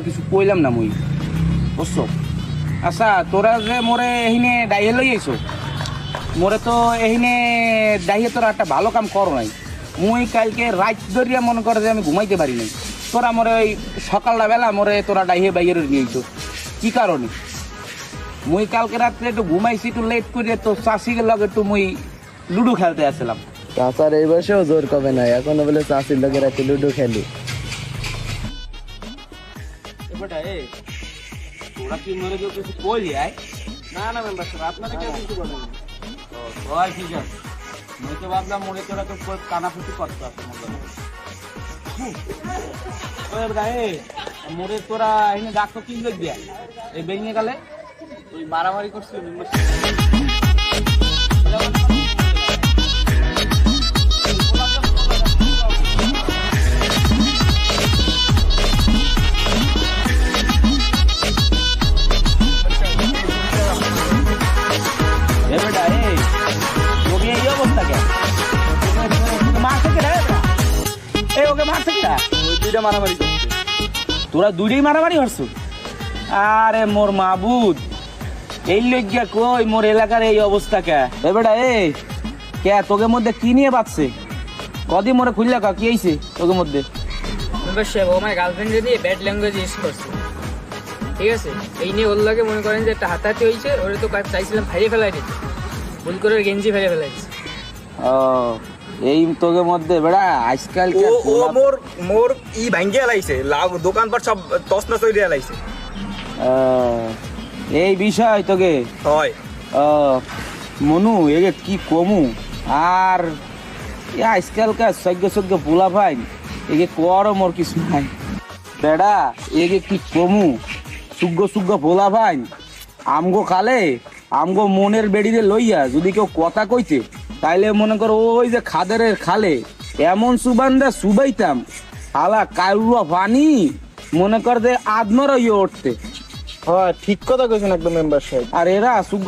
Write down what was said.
কিছু কইলাম না মুই বুঝছো। আচ্ছা তোরা যে মোরে এহিনে ডাইয়ে লই আইছো, মোরে তো এহিনে ডাইয়ে তোরা একটা ভালো কাম করো নাই। মুই কালকে রাত ধরিয়া মনে করে যে আমি ঘুমাইতে পারি নাই, তোরা মোরে ওই সকালটা বেলা মোরে তোরা ডাইয়ে বাইরে নিয়েছো কি কারণে? মুই কালকে রাত্রে একটু ঘুমাইছি একটু লেট করে, তো চাষিকে লগে একটু মুই লুডো খেলতে আসছিলাম। চাচার এই বয়সেও জোর কবে নাই, এখনো বলে চাষির লোকের রাতে লুডো খেলি। তোরা কি মরে কেউ কিছু কইলি? না না মেম্বার সাহেব, আপনারা কেউ কিছু বলেন না। ঠিক আছে, মুই তো ভাবলাম মরে তোরা তো কানাফুটি করতে আসে মোরে তোরা এখানে ডাক্তার কি লোক দিয়া এই বেরিয়ে গেলে ওই মারামারি করছিল মেম্বার সাহেব। মারামারি করছে, তোরা দুইটাই মারামারি করছো? আরে মোর মাবুদ, এই লজ্ঞা কই মোর এলাকার এই অবস্থা কে? বেটা এই কে তোকে মধ্যে কি নিয়ে বাঁচছে? কদিন মোরে খুললা কা কি হইছে তোকে মধ্যে? মেম্বার সাহেব, ও আমার গার্লফ্রেন্ড দিয়ে ব্যাড ল্যাঙ্গুয়েজ ইউজ করছে, ঠিক আছে? এই নিয়ে ওর লাগে মনে করেন যে একটা হাতাহাতি হয়েছে, ওরে তো চাইছিলাম ফাইরে ফেলাই দিতে, ভুল করে ওর গেঞ্জি ফেলে ফেলাইছে। ও এই তোকে মধ্যে বেড়া আজকাল ও মোর মোর ই ভাঙ্গিয়া লাইছে, দোকানপাট সব তছনছ হইয়া লাইছে। এই বিষয় তোকে হয় মনু এগে কি কমু আর আজকালকার সজ্ঞ পোলা ভাই এগে কর মোর কিছু নাই বেড়া, এগে কি কমু সুজ্ঞ পোলা ভাই আমগো কালে আমগো মনের বেড়িতে লইয়া যদি কেউ কথা কইতে তাইলে মনে করো ওই যে খাদেরের খালে এমন সুবান্দা সুবাইতাম হালা কালুয়া পানি মনে কর যে আদমর ইয়ে উঠতে। হ্যাঁ ঠিক কথা কইছেন একদম মেম্বার সাহেব। আর এরা সুজ্ঞ